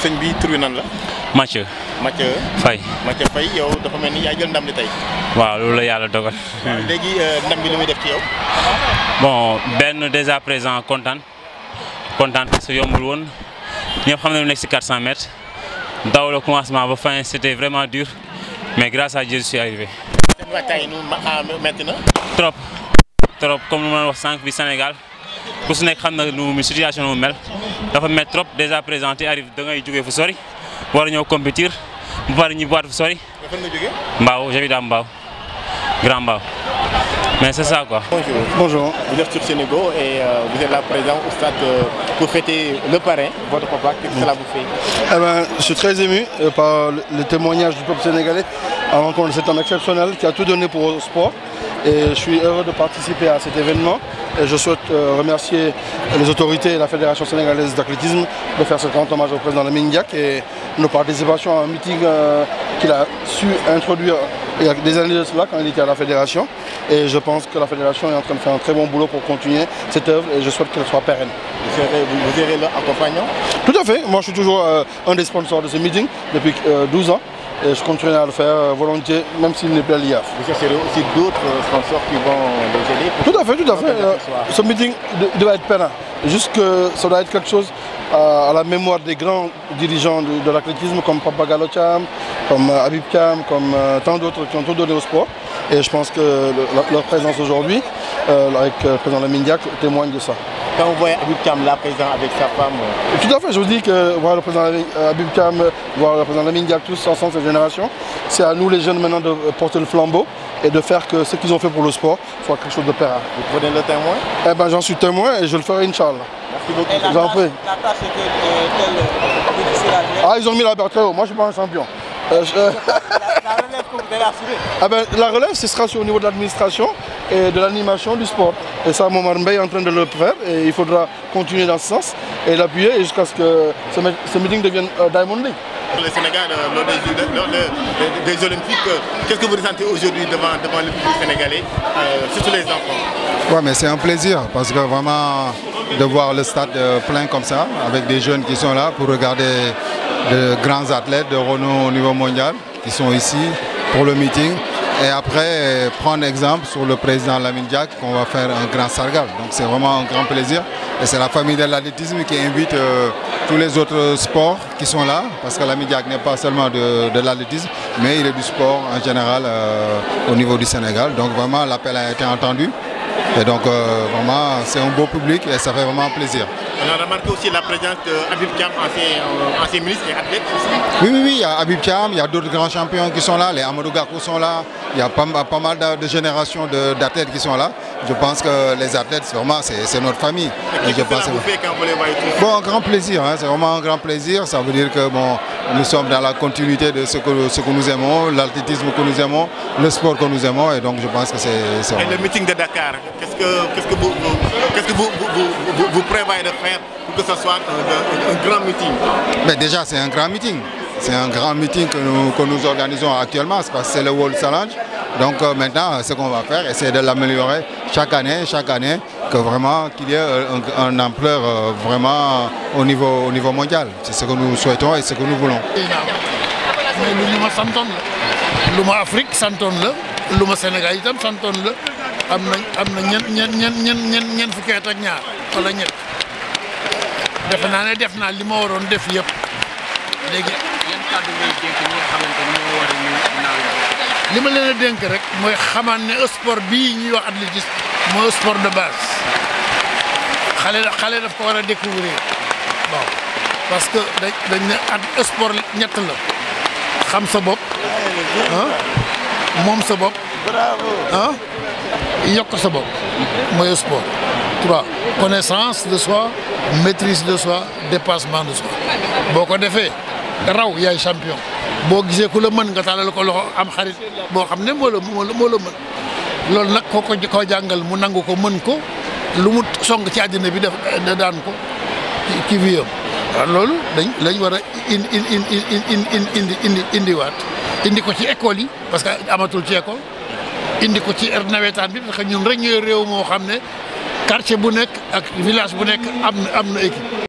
sëñ bi tur bi nan la. Mathieu. Mathieu Faye. Mathieu Faye yow dafa mel ni yaa jël ndam li tey. waaw loolu la yàlla dogal. léegi ndam bi lu muy def ci yow. bon benn déjà présent kontaan parce que yombul woon ñëpp xam nañu nekk si 400 mètres daw le commencement ba fin c'était vraiment dur mais grâce à Dieu je suis arrivé. seen waajtaay nu metti na. trop comme lu ma wax sànq bi Sénégal ku su nekk xam na nu situation nu mu mel dafa métti trop déjà présenté arrive da ngay jógee fu sori war a ñëw compétir bu pare ñu boîte fu sori. fan nga jógee. Mbao j'habite à Mbao Grand Mbao mais c'est ça quoi. Bonjour. Bonjour. Vous êtes sur Sénégal et vous êtes là présent au stade pour fêter le parrain, votre papa. Qu'est-ce que cela vous fait? Eh ben, je suis très ému par le témoignage du peuple sénégalais à l'encontre de cet homme exceptionnel qui a tout donné pour le sport. Et je suis heureux de participer à cet événement. Et je souhaite remercier les autorités et la Fédération sénégalaise d'athlétisme de faire ce grand hommage au président Lamine Diack et nos participations à un meeting qu'il a su introduire il y a des années de cela quand il était à la Fédération. Et je pense que la Fédération est en train de faire un très bon boulot pour continuer cette œuvre et je souhaite qu'elle soit pérenne. Vous serez l'accompagnant? Tout à fait. Moi, je suis toujours un des sponsors de ce meeting depuis 12 ans. Et je continue à le faire volontiers, même s'il n'est plus à l'IAF. Vous chercherez aussi d'autres sponsors qui vont les aider? Tout à fait, tout à fait. Ce meeting doit être pérenne. Juste que ça doit être quelque chose à la mémoire des grands dirigeants de l'athlétisme, comme Papa Gallo Thiam, comme Habib Thiam, comme tant d'autres qui ont tout donné au sport. Et je pense que leur présence aujourd'hui, avec le président Lamine Diack, témoigne de ça. Quand vous voyez Habib Thiam là présent avec sa femme. Tout à fait, je vous dis que voir le président Habib Thiam, voir le président Lamine Diack, tous ensemble, cette génération, c'est à nous les jeunes maintenant de porter le flambeau et de faire que ce qu'ils ont fait pour le sport soit quelque chose de pérenne. Vous prenez le témoin? Eh ben, j'en suis témoin et je le ferai, Inch'Allah. Merci beaucoup. J'en prie. La tâche était difficile. Ah, ils ont mis la barre très haut. Moi, je suis pas un champion. La relève que vous devez assurer. Ah ben, la relève, ce sera au niveau de l'administration et de l'animation du sport. Et ça, Momar Mbaye est en train de le faire et il faudra continuer dans ce sens et l'appuyer jusqu'à ce que ce meeting devienne Diamond League. Le Sénégal, lors des Olympiques, qu'est-ce que vous ressentez aujourd'hui devant le public sénégalais, surtout les enfants? Ouais, mais c'est un plaisir parce que vraiment de voir le stade plein comme ça, avec des jeunes qui sont là pour regarder de grands athlètes de renom au niveau mondial qui sont ici pour le meeting. Et après, prendre exemple sur le président Lamine Diack qu'on va faire un grand sargal. Donc c'est vraiment un grand plaisir. Et c'est la famille de l'athlétisme qui invite tous les autres sports qui sont là. Parce que Lamine Diack n'est pas seulement de l'athlétisme, mais il est du sport en général au niveau du Sénégal. Donc vraiment, l'appel a été entendu. Et donc vraiment, c'est un beau public et ça fait vraiment plaisir. On a remarqué aussi la présence d'Habib Thiam, ancien ministre et athlète aussi. Oui, il y a Habib Thiam, il y a d'autres grands champions qui sont là, les Amadou Gakou sont là, il y a pas mal de générations d'athlètes qui sont là. Je pense que les athlètes, vraiment, c'est notre famille. Et qu'est-ce que cela vous fait quand vous les voyez tous? Bon, un grand plaisir, hein, c'est vraiment un grand plaisir. Ça veut dire que bon, nous sommes dans la continuité de ce que nous aimons, l'athlétisme que nous aimons, le sport que nous aimons, et donc je pense que c'est... Et le meeting de Dakar, qu'est-ce que vous prévoyez de faire pour que ce soit un grand meeting? Mais déjà, c'est un grand meeting. C'est un grand meeting que nous organisons actuellement, parce que c'est le World Challenge. Donc maintenant, ce qu'on va faire, c'est de l'améliorer chaque année, que vraiment qu'il y ait une ampleur vraiment au niveau mondial. C'est ce que nous souhaitons et ce que nous voulons. mais lu ñu ma santoon la lu ma Afrique santoon la lu ma Sénégal itam santoon la am na ñeent fukki at ak ñaar wala ñett defe naa ne def naa li ma waroon def yëpp léegi. yan kàddu ngay dénk ñi nga xamante ni ñoo war a ñu naaw li ma leen a dénk rek mooy xamaan ne sport bii ñuy wax athlétisme mooy sport de base xale daf ko war a découvrir bon parce que dañ ne at sport ñett la xam sa bopp ah moom sa bopp ah yokk sa bopp mooy sport. 3 connaissance de soi maîtrise de soi dépassement de soi boo ko defee raw yaay champion boo gisee ku la mën nga tàllal ko loxo am xarit boo xam ne moo la mën loolu nag koo jàngal mu nangu ko mën ko lu mu song ci àddina bi def daan ko ki wiyam waaw loolu lañ war a indi ko ci école yi parce que amatul ci école indi ko ci nawetaan bi parce que ñun rek ñooy réew moo xam ne quartier bu nekk ak village bu nekk am na équipe